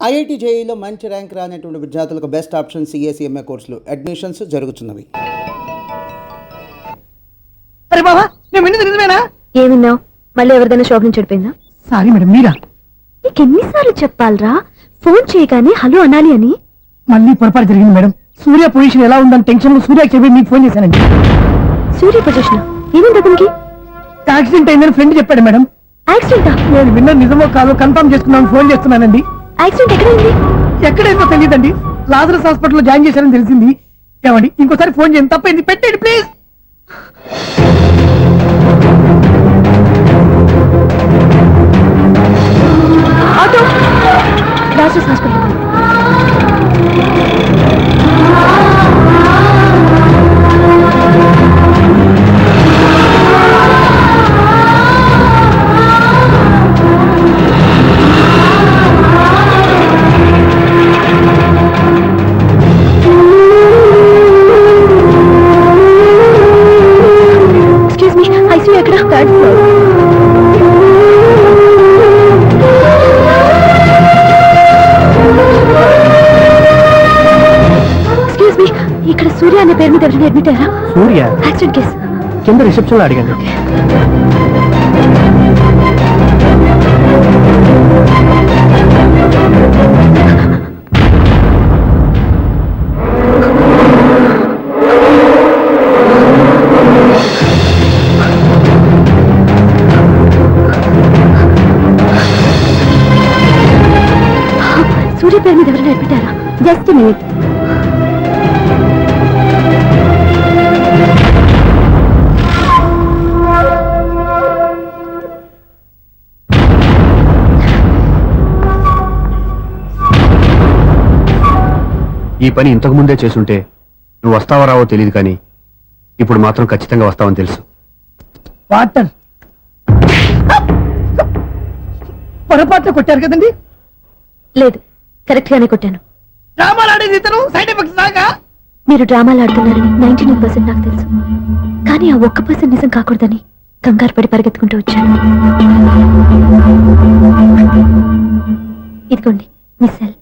IIT జేఈలో మంచి rank రానటువంటి విద్యార్థులకు బెస్ట్ ఆప్షన్ సిఎస్ఈఎంఏ కోర్సులు అడ్మిషన్స్ జరుగుతున్నవి. అరే బాబా నేను విన్నది నిజమేనా? ఏమిన్నావు? మళ్ళీ ఎవరిదైనా షాప్ నుంచి చెడిపోయిందా? సారీ మేడం, మీరా? నీకు ఎన్నిసార్లు చెప్పాలరా ఫోన్ చేయగానే హలో అనాలి అని? మళ్ళీ పొరపాటు జరిగింది మేడం. సూర్య పొజిషన్ ఎలా ఉందని టెన్షన్ లో సూర్యకి చెప్పి మీకు ఫోన్ చేశానండి. సూర్య పొజిషన్ ఏమైంది అతనికి? యాక్సిడెంట్ అయిందని ఫ్రెండ్ చెప్పాడు మేడం. యాక్సిడెంటా? నేను విన్న నిజమో కాదో కన్ఫర్మ్ చేసుకున్నాను, ఫోన్ చేస్తున్నానండి. యాక్సిడెంట్ ఎక్కడైంది? ఎక్కడైందో తెలియదండి. లాజరస్ హాస్పిటల్లో జాయిన్ చేశారని తెలిసింది. ఏమండి ఇంకోసారి ఫోన్ చేయండి, తప్పైంది, పెట్టండి ప్లీజ్. Auto Lazarus hospital. ఇక్కడ సూర్య అనే పేరు మీద ఎవరైనా అడ్మిట్ అయ్యారా? సూర్య యాక్సిడెంట్ కేసు కింద రిసెప్షన్ లో అడిగాను. సూర్య పేరు మీద ఎవరైనా అడ్మిట్ అయ్యారా? Just minute. ఈ పని ఇంతకు ముందే చేసుంటే నువ్వు వస్తావో రావో తెలియదు, కానీ ఇప్పుడు మాత్రం ఖచ్చితంగా వస్తావని తెలుసు. వాటర్ పొరపాట్లు కొట్టారు కదండి? లేదు, కరెక్ట్ గానే కొట్టాను. డ్రామాలు ఆడేది ఇతను, సైడ్ ఎఫెక్ట్స్ దాకా. మీరు డ్రామాలు ఆడుతున్నారని 99% నాకు తెలుసు, కానీ ఆ 1% నిజం కాకూడదని కంగారు పడి పరిగెత్తుకుంటూ వచ్చాను. ఇదిగోండి మీ సెల్.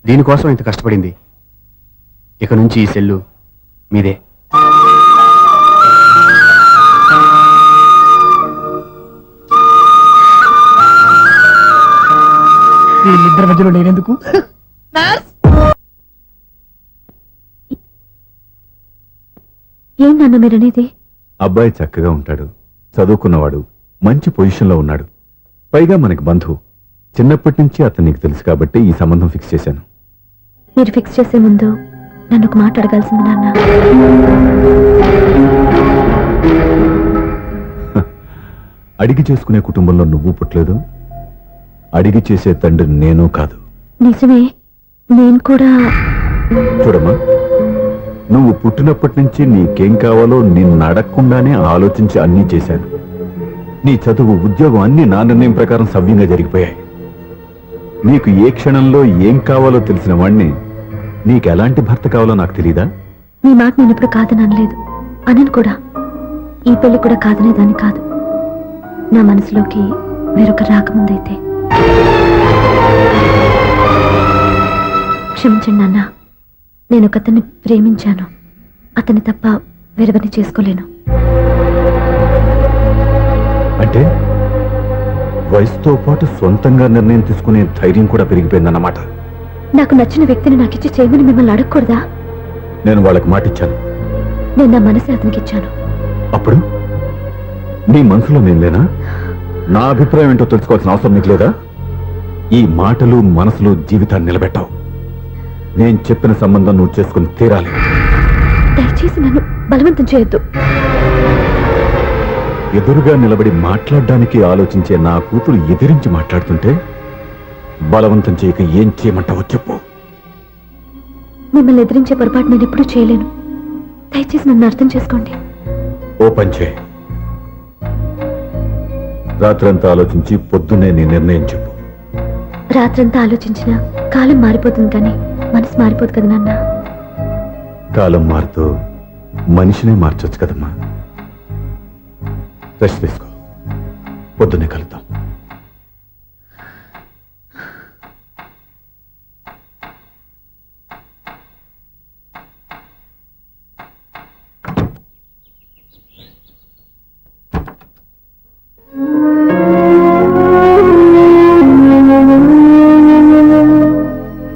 దీనికోసం ఇంత కష్టపడింది. ఇక నుంచి ఈ సెల్లు మీదే. వీళ్ళిద్దరి మధ్యలో లేనందుకు ఏంటన్న మీరనేది? అబ్బాయి చక్కగా ఉంటాడు, చదువుకున్నవాడు, మంచి పొజిషన్లో ఉన్నాడు, పైగా మనకి బంధువు. చిన్నప్పటి నుంచి అతను నీకు తెలుసు కాబట్టి ఈ సంబంధం ఫిక్స్ చేశాను. మీరు ఫిక్స్ చేసే ముందు నన్ను ఒక మాట అడగాల్సింది నాన్న. అడిగి చేసుకునే కుటుంబంలో నువ్వు పుట్టలేదు, అడిగి చేసే తండ్రి నేను కాదు. నిజమే, నేను కూడా. చూడమ్మా, నువ్వు పుట్టినప్పటి నుంచి నీకేం కావాలో నిన్ను అడగకుండానే ఆలోచించి అన్నీ చేశాను. నీ చదువు, ఉద్యోగం అన్నీ నా నిర్ణయం ప్రకారం సవ్యంగా జరిగిపోయాయి. నీకు ఏ క్షణంలో ఏం కావాలో తెలిసిన వాణ్ణి నీకు ఎలాంటి భర్త కావాలో నాకు తెలీదా? మీ మాట నేను ఇప్పుడు కాదని అనలేదు, అనను కూడా. ఈ పెళ్లి కూడా కాదనేదాన్ని కాదు. నా మనసులోకి వేరొక రాకముందైతే. క్షమించండి నాన్న, నేను ఒకతన్ని ప్రేమించాను. అతన్ని తప్ప వేరెవరిని చేసుకోలేను. అంటే వయసుతో పాటు సొంతంగా నిర్ణయం తీసుకునే ధైర్యం కూడా పెరిగిపోయిందన్నమాట. నాకు నచ్చిన వ్యక్తిని నాకిచ్చి చేయమని మిమ్మల్ని అడగకూడదా? నేను వాళ్ళకి మాటిచ్చాను. నేను నా మనసు అతనికి ఇచ్చాను. అప్పుడు నీ మనసులో నేను లేనా? నా అభిప్రాయం ఏంటో తెలుసుకోవాల్సిన అవసరం నీకు లేదా? ఈ మాటలు, మనసులు జీవితాన్ని నిలబెట్టావు. నేను చెప్పిన సంబంధం నువ్వు చేసుకుని తీరాలి. దయచేసి నన్ను బలవంతం చేయొద్దు. ఎదురుగా నిలబడి మాట్లాడడానికి ఆలోచించే నా కూతురు ఎదిరించి మాట్లాడుతుంటే బలవంతం చేయక ఏం చేయమంటావో చెప్పు. మిమ్మల్ని ఎదిరించే పొరపాటు నేను ఎప్పుడూ చేయలేను. దయచేసి నన్ను అర్థం చేసుకోండి. ఓ పని చేయి, రాత్రంతా ఆలోచించి పొద్దున్నే నీ నిర్ణయం చెప్పు. రాత్రంతా ఆలోచించిన కాలం మారిపోతుంది, కానీ మనసు మారిపోదు కదా నాన్న. కాలం మారుతూ మనిషినే మార్చొచ్చు కదమ్మా. రెస్ట్ తీసుకో, పొద్దున్నే కలుద్దాం.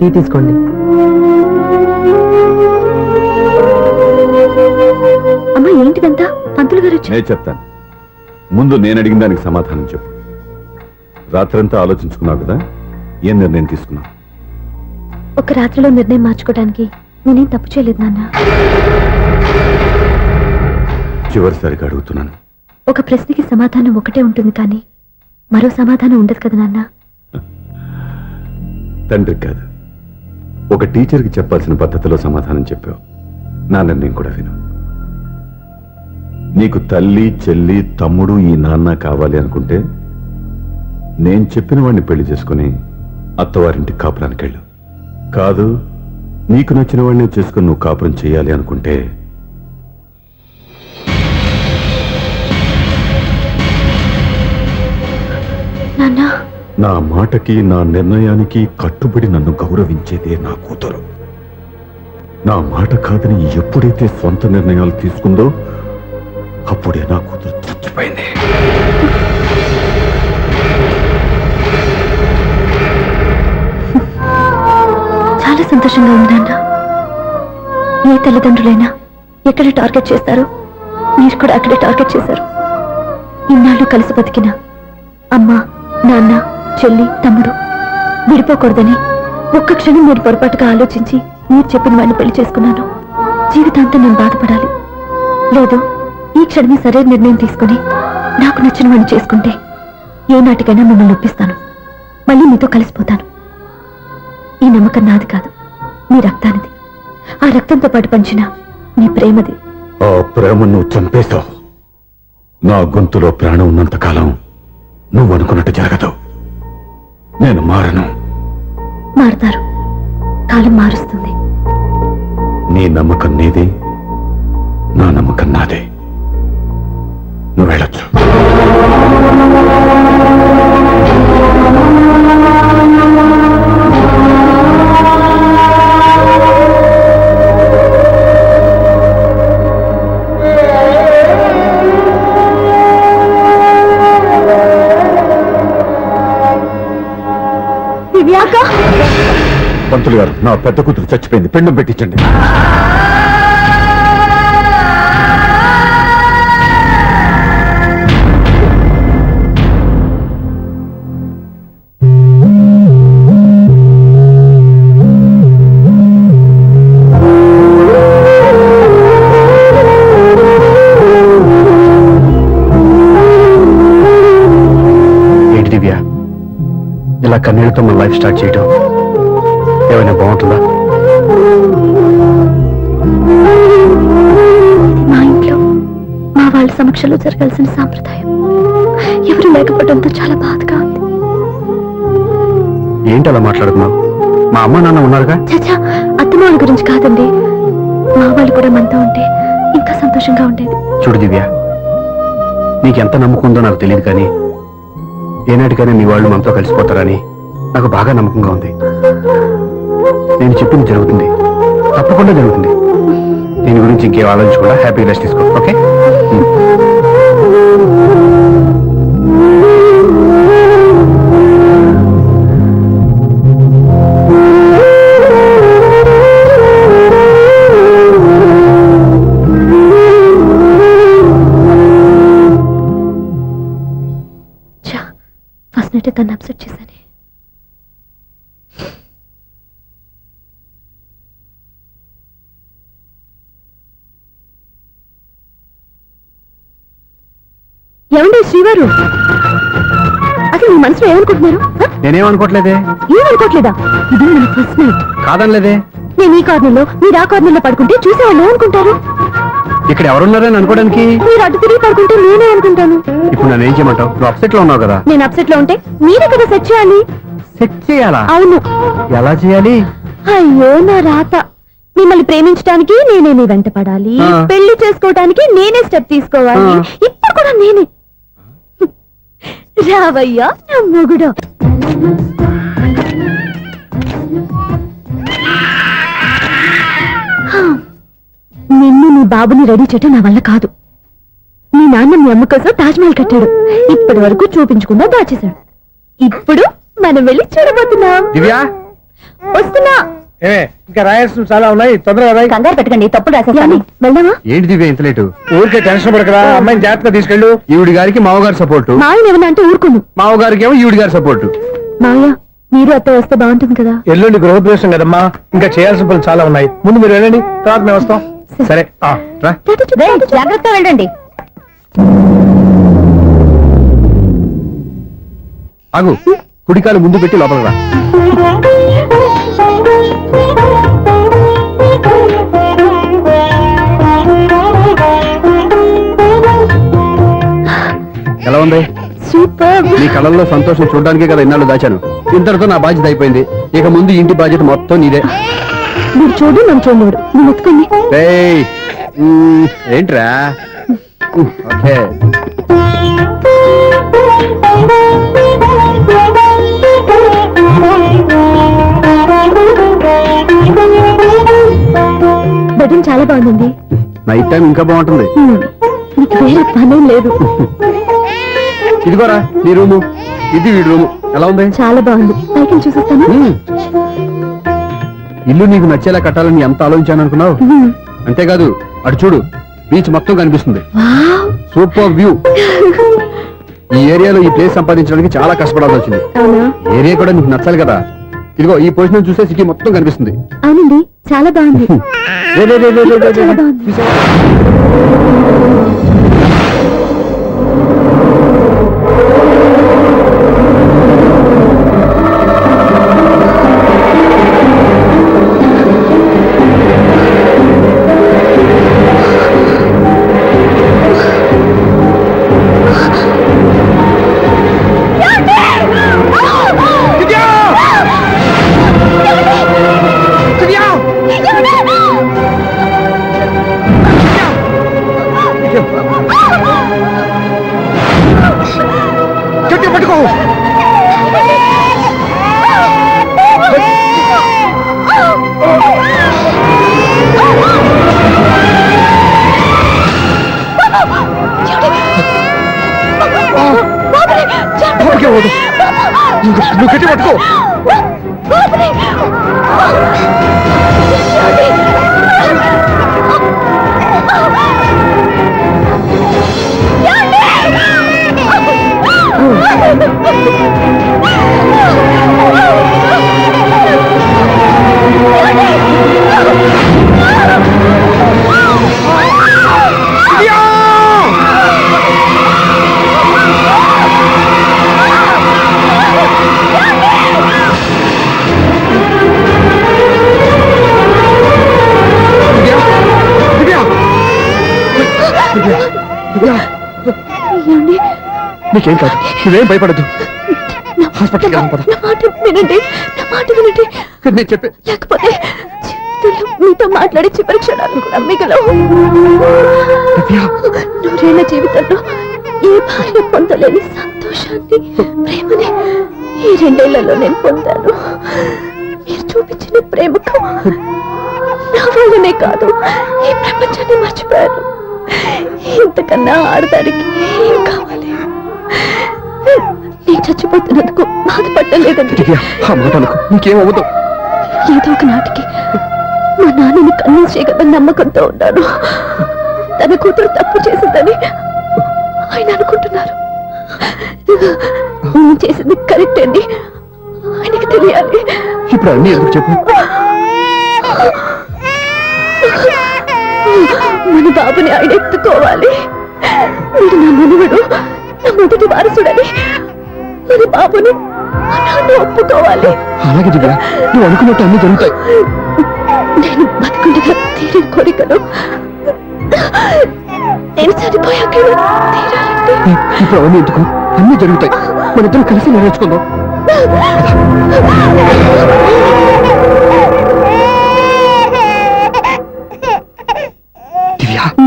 టీ తీసుకోండి. అమ్మా ఏంటిదంతా? పంతులు గారు నేను చెప్తాను. ముందు నేను అడిగిన దానికి సమాధానం చెప్పు. రాత్రంతా ఆలోచించుకున్నావు కదా, ఏం నిర్ణయం తీసుకున్నావు? ఒక రాత్రిలో నిర్ణయం మార్చుకోవడానికి నేనేం తప్పు చేయలేదు నాన్న. చివరిసారిగా అడుగుతున్నాను. ఒక ప్రశ్నకి సమాధానం ఒకటే ఉంటుంది కానీ మరో సమాధానం ఉండదు కదా నాన్న. తండ్రికి కాదు, ఒక టీచర్కి చెప్పాల్సిన పద్ధతిలో సమాధానం చెప్పావు. నా నిర్ణయం కూడా విను. నీకు తల్లి, చెల్లి, తమ్ముడు, ఈ నాన్న కావాలి అనుకుంటే నేను చెప్పిన వాడిని పెళ్లి చేసుకుని అత్తవారింటి కాపురానికి వెళ్ళు. కాదు, నీకు నచ్చిన వాడిని చేసుకుని నువ్వు కాపురం చేయాలి అనుకుంటే నాన్న నా మాటకి, నా నిర్ణయానికి కట్టుబడి నన్ను గౌరవించేదే నా కూతురు. నా మాట కాదని ఎప్పుడైతే సొంత నిర్ణయాలు తీసుకుందో అప్పుడే నా కూతురు చచ్చిపోయింది. చాలా సంతోషంగా ఉంది నాన్న. ఏ తల్లిదండ్రులైనా ఎక్కడ టార్గెట్ చేస్తారో మీరు కూడా అక్కడే టార్గెట్ చేశారు. ఇన్నాళ్ళు కలిసి బతికిన అమ్మ, నాన్న, చెల్లి, తమ్ముడు విడిపోకూడదని ఒక్క క్షణం నేను పొరపాటుగా ఆలోచించి మీరు చెప్పిన వాడిని పెళ్లి చేసుకున్నాను. జీవితాంతం నేను బాధపడాలి. లేదు, ఈ క్షణమే సరైన నిర్ణయం తీసుకుని నాకు నచ్చిన వాడిని చేసుకుంటే ఏ నాటికైనా మిమ్మల్ని ఒప్పిస్తాను. మళ్ళీ మీతో కలిసిపోతాను. ఈ నమ్మకం నాది కాదు, మీ రక్తానిది. ఆ రక్తంతో పాటు పంచిన మీ ప్రేమది. ఆ ప్రేమ నువ్వు చంపేశావు. నా గొంతులో ప్రాణం ఉన్నంత కాలం నువ్వు అనుకున్నట్టు జరగదు. నేను మారను. మారుతారు, కాలం మారుస్తుంది. నీ నమ్మకం నీది, నా నమ్మకం నాదే. నువ్వు వెళ్ళొచ్చు. పంతులు గారు, నా పెద్ద కూతురు చచ్చిపోయింది. పిండం పెట్టించండి. ఏంటి దివ్య, ఇలా కన్నీళ్లతో మన లైఫ్ స్టార్ట్ చేయటం ఏమైనా బాగుంటుందా? మా ఇంట్లో మా వాళ్ళ సమక్షంలో జరగాల్సిన సాంప్రదాయం ఎవరు లేకపోవడంతో చాలా బాధగా ఉంది. ఏంటి అలా మాట్లాడుతున్నావు? మా అమ్మ నాన్న ఉన్నారుగా. చచ్చా, అత్తమాల గురించి కాదండి. మా వాళ్ళు కూడా మనతో ఉంటే ఇంకా సంతోషంగా ఉండేది. చూడు దివ్య, నీకెంత నమ్మకం ఉందో నాకు తెలియదు కానీ ఏనాటికైనా నీ వాళ్ళు మనతో కలిసిపోతారని నాకు బాగా నమ్మకంగా ఉంది. నేను చెప్పింది జరుగుతుంది, తప్పకుండా జరుగుతుంది. దీని గురించి ఇంకేం ఆలోచించకుండా హ్యాపీ రెస్ట్ తీసుకో. ఓకే? ఫస్ట్ నైట్ తను అప్సెట్ చేశాను. ఏమండి శ్రీవారు, అసలు మీ మనసులో ఏమనుకుంటున్నారు? నేనేమనుకోవట్లేదే. ఏమనుకోవట్లేదా? ఇది మన ఫస్ట్ నైట్. కాదనలేదే. నేను ఈ కార్నర్లో, మీరు ఆ కార్నర్లో పడుకుంటే చూసేవాళ్ళు ఏమనుకుంటారు? ఇక్కడ ఎవరున్నారని అనుకోవడానికి మీరు అటు తిరిగి పడుకుంటే నేనే అనుకుంటాను. ఇప్పుడు నన్ను ఏం చేయమంటావు? నువ్వు అప్సెట్ లో ఉన్నావు కదా. నేను అప్సెట్ లో ఉంటే మీరే కదా సెట్ చేయాలి. సెట్ చేయాలా? అవును. ఎలా చేయాలి? అయ్యో నా రాత. మిమ్మల్ని ప్రేమించడానికి నేనే మీ వెంట పడాలి, పెళ్లి చేసుకోవడానికి నేనే స్టెప్ తీసుకోవాలి. ఇప్పుడు కూడా నేనే. రావయ్యా నా మొగుడు. నిన్ను నీ బాబుని రెడీ చేయటం నా వల్ల కాదు. మీ నాన్న మీ అమ్మ కోసం తాజ్మహల్ కట్టాడు, ఇప్పటి వరకు చూపించకుండా దాచేశాడు. ఇప్పుడు మనం వెళ్ళి చూడబోతున్నాం. దివ్య, వస్తున్నా. ఇంకా రాయాల్సిన చాలా ఉన్నాయి, తొందరగా రాయి. కంగారు పెట్టకండి, తప్పులు రాసేస్తాను. వెళ్దామా? ఏంటి దివ్య ఇంత లేటు? ఊరికే టెన్షన్ పడకరా, అమ్మాయిని జాగ్రత్తగా తీసుకెళ్ళు. ఈవిడి గారికి మామగారు సపోర్టు, మావిని ఏమన్నా అంటే ఊరుకోను. మామగారికి ఏమో ఈవిడి గారి సపోర్టు. మావయ్య మీరు అత్త వస్తే బాగుంటుంది కదా. ఎల్లుండి గృహప్రవేశం కదమ్మా, ఇంకా చేయాల్సిన పనులు చాలా ఉన్నాయి. ముందు మీరు వెళ్ళండి, తర్వాత మేము వస్తాం. సరే రా. జాగ్రత్తగా వెళ్ళండి. ఆగు, కుడికాలు ముందు పెట్టి లోపల రా. ఎలా ఉంది? సూపర్. నీ కళ్ళల్లో సంతోషం చూడడానికే కదా ఇన్నాళ్ళు దాచాను. ఇంతటితో నా బాధ్యత అయిపోయింది. ఇక ముందు ఇంటి బాధ్యత మొత్తం నీదే. మీరు చూడు, నన్ను చూడలేడు. నువ్వు ఎత్తుకోండి. ఏయ్, ఏంట్రా? ఓకే. బెడ్రూమ్ చాలా బాగుందండి. నైట్ టైం ఇంకా బాగుంటుంది. మీకు వేరే పనేం లేదు. ఇదిగోరా నీ రూము, ఇది వీడి రూము. ఎలా ఉంది? చాలా బాగుంది. పైకి చూసేస్తాను. ఇల్లు నీకు నచ్చేలా కట్టాలని ఎంత ఆలోచించాను అనుకున్నావు? అంతేకాదు, అటు చూడు, బీచ్ మొత్తం కనిపిస్తుంది. Super view. ఈ ఏరియాలో ఈ ప్లేస్ సంపాదించడానికి చాలా కష్టపడాల్సి వచ్చింది. అవునా? ఏరియా కూడా నీకు నచ్చాలి కదా. ఇదిగో ఈ పొజిషన్ చూస్తే సిటీ మొత్తం కనిపిస్తుంది. అవునండి, చాలా బాగుంది. చాలా బాగుంది. పట్టుకో. నువ్వు గట్టి పట్టుకో. నీకేం కాదు, నువ్వేం భయపడద్దు. హాస్పిటల్కి వెళ్దాం పద. నా మాట వినండి, నా మాట వినండి. నేను చెప్పే లేకపోతే జీవితంలో మీతో మాట్లాడే చివరి క్షణాలు కూడా మిగలవు. నూరేళ్ల జీవితంలో ఏ భార్య పొందలేని సంతోషాన్ని, ప్రేమని ఈ 2 ఏళ్లలో నేను పొందాను. మీరు చూపించిన ప్రేమకు నా వల్లనే కాదు, ఈ ప్రపంచాన్ని మర్చిపోయాను. ఇంతకన్నా ఆడదానికి ఏం కావాలి? నేను చచ్చిపోతున్నందుకు బాధపడలేదండి. నీకేమవుతావు? ఏదో ఒక నాటికి మా నాన్నని కన్విన్స్ చేయగల నమ్మకంతో ఉన్నాను. తన కూతురు తప్పు చేసిందని ఆయన అనుకుంటున్నారు. నేను చేసింది కరెక్ట్ అని ఆయనకి తెలియాలి. ఇప్పుడు అన్ని ఎందుకు చెప్పు? మన బాబుని ఆయన ఎత్తుకోవాలి. మీరు నా మనవడు, నా మొదటి వారసుడని మన బాబుని మా నాన్న ఒప్పుకోవాలి. అలాగే దివ్య, నువ్వు అనుకున్నట్టు అన్ని జరుగుతాయి. నేను బతుకుండగా తీరని కోరికలు నేను చనిపోయాక తీరాలంటే ఇప్పుడు అవన్నీ ఎందుకు? అన్ని జరుగుతాయి, మన ఇద్దరం కలిసి నెరవేర్చుకుందాం.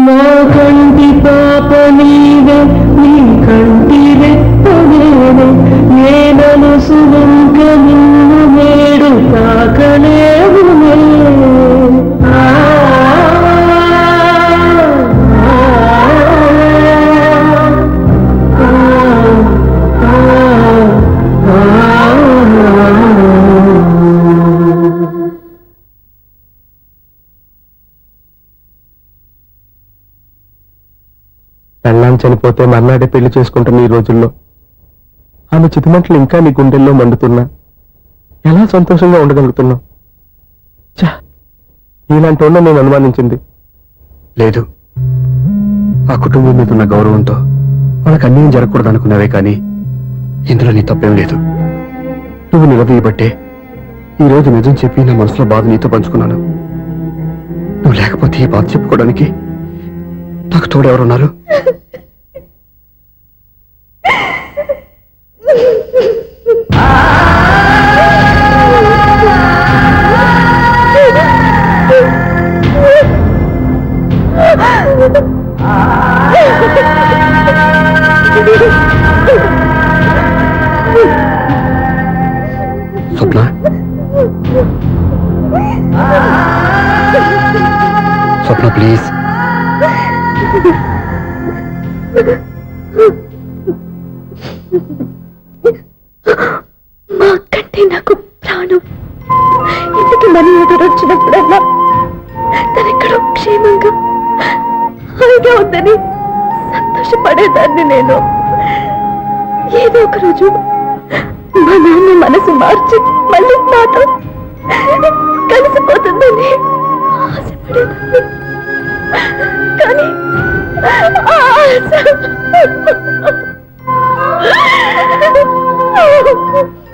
నా కంటి పాప నీవే, నీ కంటి రెప్ప నేనే, నేనను సువంక నిన్ను నేడు తాకలేవునే. పెళ్ళాం చనిపోతే మర్నాడే పెళ్లి చేసుకుంటున్న ఈ రోజుల్లో ఆమె చితిమంటలు ఇంకా నీ గుండెల్లో మండుతున్నా ఎలా సంతోషంగా ఉండగలుగుతున్నావు? ఛా, ఇలాంటి వాళ్ళ నేను అనుమానించింది లేదు. ఆ కుటుంబం మీద ఉన్న గౌరవంతో వాళ్ళకి అన్యాయం జరగకూడదు అనుకున్నావే కానీ ఇందులో నీ తప్పేం లేదు. నువ్వు నిలదీయబట్టే ఈ రోజు నిజం చెప్పి నా మనసులో బాధ నీతో పంచుకున్నాను. నువ్వు లేకపోతే ఈ బాధ చెప్పుకోవడానికి నాకు తోడెవరున్నారు? స్వప్న, స్వప్న ప్లీజ్. మా అక్కంటే నాకు ప్రాణం. ఇంటికి మనీ ఎదురు వచ్చినప్పుడల్లా తనెక్కడో క్షేమంగా హాయిగా ఉందని సంతోషపడేదాన్ని నేను. ఏదో ఒక రోజు మా నాన్న మనసు మార్చి మళ్ళీ నాతో కలిసిపోతుందని ఆశపడేదాన్ని. కానీ ఆ ఆశ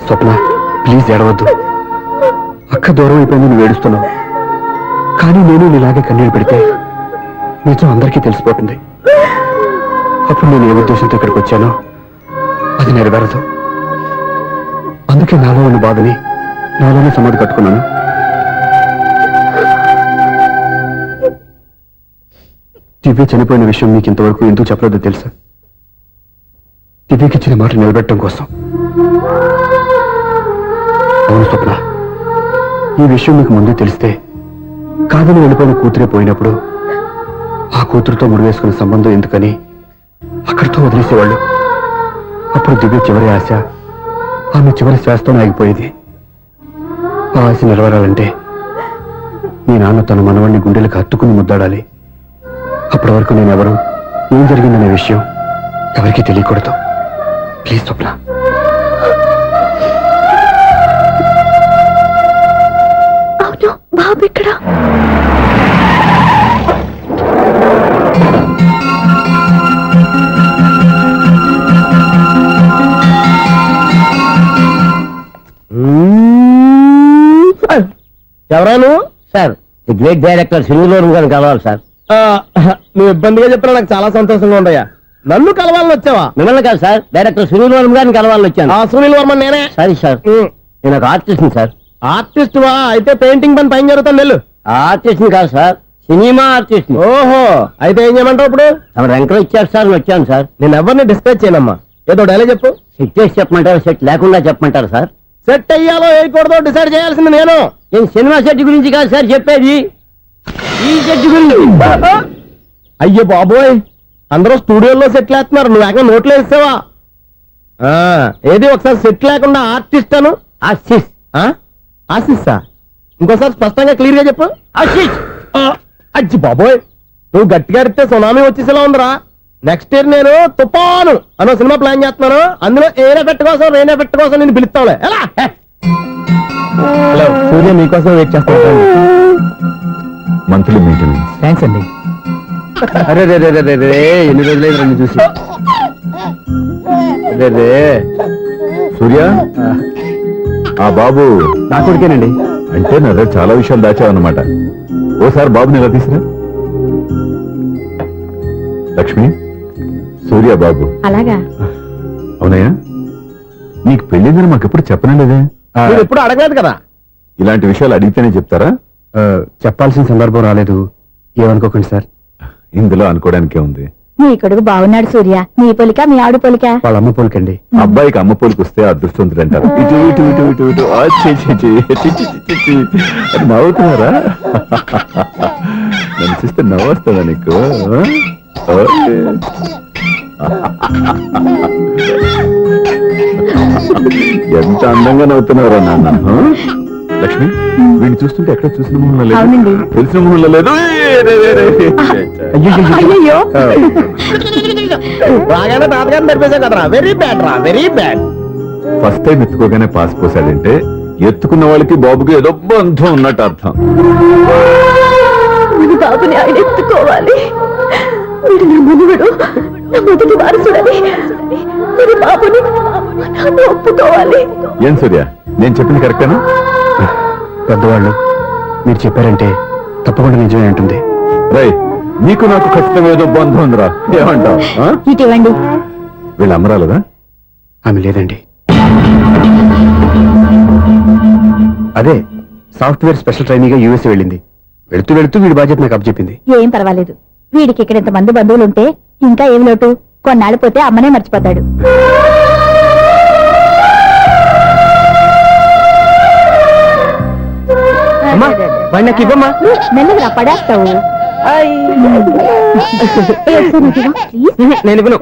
స్వప్న ప్లీజ్ ఏడవద్దు. అక్క దూరం అయిపోయింది, నువ్వు ఏడుస్తున్నావు. కానీ నేను నీలాగే కన్నీళ్ళు పెడితే నిజం అందరికీ తెలిసిపోతుంది. అప్పుడు నేను ఏ ఉద్దేశంతో ఇక్కడికి వచ్చానో అది నెరవేరదు. అందుకే నాలో ఉన్న బాధని నాలోనే సమాధి కట్టుకున్నాను. దివ్య చనిపోయిన విషయం మీకు ఇంతవరకు ఎందుకు చెప్పలేదో తెలుసా? దివ్యకి ఇచ్చిన మాట నిలబెట్టడం కోసం. అవును స్వప్న, ఈ విషయం మీకు ముందే తెలిస్తే కాదని వెళ్ళిపోయిన కూతురే పోయినప్పుడు ఆ కూతురుతో ముడివేసుకున్న సంబంధం ఎందుకని అక్కడితో వదిలేసేవాళ్ళు. అప్పుడు దివ్య చివరి ఆశ ఆమె చివరి శ్వాసతో ఆగిపోయేది. ఆ ఆశ నెరవేరాలంటే మీ నాన్న తన మనవాణ్ణి గుండెలకు హత్తుకుని ముద్దాడాలి. అప్పటి వరకు నేను ఎవరు, ఏం జరిగిందనే విషయం ఎవరికీ తెలియకూడదు. ప్లీజ్ స్వప్న. అవును, బాబు ఇక్కడ. ఎవరాను? Sir the great director Srinivas గారిని కలవాలి సార్. నువ్వు ఇబ్బందిగా చెప్పినా నాకు చాలా సంతోషంగా ఉందయ్యా. నన్ను కలవాలని వచ్చావా? మిమ్మల్ని కాదు సార్, డైరెక్టర్ శ్రీనివాస్ గారిని కలవాలని వచ్చాను. సునీల్ వర్మ నేనే. సారీ సార్, నేను ఒక ఆర్టిస్ట్ సార్. ఆర్టిస్ట్ వా? అయితే పెయింటింగ్ పని పైన జరుగుతుంది వెళ్ళు. ఆర్టిస్ట్ కాదు సార్, సినిమా ఆర్టిస్ట్. ఓహో, అయితే ఏం చేయమంటావు ఇప్పుడు? తమ ఎంకరేజ్ ఇచ్చారు సార్, వచ్చాను సార్. నేను ఎవరిని డిస్కస్ చేయనమ్మా. ఏదో డైలాగ్ చెప్పు. సెట్ చేసి చెప్పమంటారు, సెట్ లేకుండా చెప్పమంటారు సార్? సెట్ అయ్యాలో వేయకూడదో డిసైడ్ చేయాల్సింది నేను. నేను సినిమా సెట్ గురించి కాదు సార్ చెప్పేది, ఈ సెట్ గురించి. అయ్యో బాబోయ్, అందరూ స్టూడియోలో సెట్ లేస్తున్నారు, నువ్వు ఏకంగా నోట్లో వేస్తావా? ఏది ఒకసారి సెట్ లేకుండా ఆర్టిస్ట్ అను. ఆర్టిస్ట్. ఆశిస్సా? ఇంకోసారి స్పష్టంగా క్లియర్ గా చెప్పు. ఆర్టిస్ట్. అజ్జి బాబోయ్, నువ్వు గట్టిగా అడిగితే సునామీ వచ్చేసేలా ఉందిరా. నెక్స్ట్ ఇయర్ నేను తుఫాను అనో సినిమా ప్లాన్ చేస్తున్నాను. అందులో ఎయిర్ ఎఫెక్ట్ కోసం, రెయిన్ ఎఫెక్ట్ కోసం నేను పిలుస్తావులే. ఎలా? హలో, సూర్య మీకోసం వెయిట్ చేస్తాను. Monthly maintenance. థ్యాంక్స్ అండి. అరే రే రే రే రే, ఎన్ని రోజులైంది రండి చూసి. రే రే, సూర్య, ఆ బాబు నా కొడుకేనండి. అంటే నా దగ్గర చాలా విషయాలు దాచావన్నమాట. ఓసారి బాబుని ఇలా తీసురా. లక్ష్మి, సూర్య బాబు. అలాగా? అవునయ్యా, నీకు పెళ్ళిందని మాకెప్పుడు చెప్పనలేదే. మీరు ఎప్పుడు అడగలేదు కదా. ఇలాంటి విషయాలు అడిగితేనే చెప్తారా? చెప్పాల్సిన సందర్భం రాలేదు, ఏమనుకోకండి సార్. ఇందులో అనుకోవడానికే ఉంది. నీ కొడుకు బాగున్నాడు సూర్య. నీ పొలిక మీ ఆడు పొలిక? వాళ్ళ అమ్మ పోలికండి. అబ్బాయికి అమ్మ పోలికి వస్తే అదృష్టవంతుడు అంటారు. ఇటు ఇటు ఇటు ఇటు ఇటు ఆ, ఛీ, ఛీ, ఛీ, ఛీ, ఛీ, ఛీ, ఛీ. అది నవ్వుతున్నారా? నన్ను చూస్తే నవ్వొస్తుందా నీకు? ఓకే. ఎంత అందంగా నవ్వుతున్నారా నాన్న. లక్ష్మి, లక్ష్మి వీడిని చూస్తుంటే ఎక్కడ చూసిన మొహంలో లేదు అవునండి. తెలిసిన మొహంలో లేదు అయ్యయ్యో బాగానే తాతగారిని నడిపేశావు కదరా, వెరీ బ్యాడ్ రా, వెరీ బ్యాడ్. ఫస్ట్ టైం ఎత్తుకోగానే పాస్ పోసాడంటే ఎత్తుకున్న వాళ్ళకి బాబుకి ఏదో బంధం ఉన్నట్టు అర్థం. మన బాబుని ఆయన ఎత్తుకోవాలి. వీడు నా మనువడు, నా మొదటి వారసుడని మన బాబుని నాన్న ఒప్పుకోవాలి. ఏం సూర్య నేను చెప్పింది కరెక్టేనా? పెద్దవాళ్ళు మీరు చెప్పారంటే తప్పకుండా నిజమే ఉంటుంది. రై నీకు నాకు ఖచ్చితంగా ఏదో బంధం ఉందిరా, ఏమంటావు? ఇటువంటి వీళ్ళు అమరాలదా? ఆమె లేదండి. అదే సాఫ్ట్వేర్ స్పెషల్ ట్రైనింగ్ గా యూఎస్ వెళ్ళింది. వెళుతూ వెళుతూ వీడి బాధ్యత నాకు అప్పచెప్పింది. ఏం పర్వాలేదు. వీడికి ఇక్కడ ఇంతమంది బంధువులు ఉంటే ఇంకా ఏం లోటు. కొన్నాళ్ళు పోతే అమ్మనే మర్చిపోతాడు. అమ్మా వాడిని నాకు ఇవ్వమ్మా. మెల్లగా పడేస్తావు. నేను ఇవ్వను.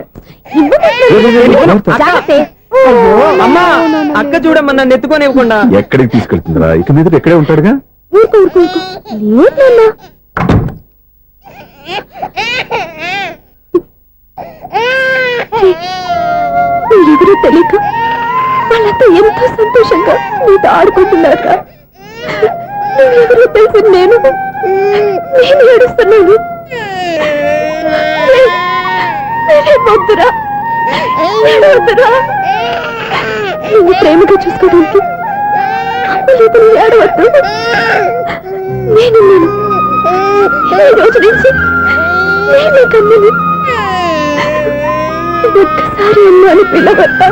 అమ్మా అక్క చూడమ్మా నన్ను ఎత్తుకొని ఇవ్వకుండా. ఎక్కడికి తీసుకెళ్తుందిరా? ఇక మీద ఇక్కడే ఉంటాడుగా. మీరెవరో తెలియక వాళ్ళంతా ఎంతో సంతోషంగా మీతో ఆడుకుంటున్నాక నువ్వెవరో తెలిసి నేను ఏడుస్తున్నాను. వద్దురా, ఏడవద్దురా. నువ్వు ప్రేమగా చూసుకోవడానికి అమ్మలేదు, ఏడవద్దు. నేను ఈ రోజు నుంచి నేనే కన్నని. ఒక్కసారి అన్నాను పిల్లవద్దా.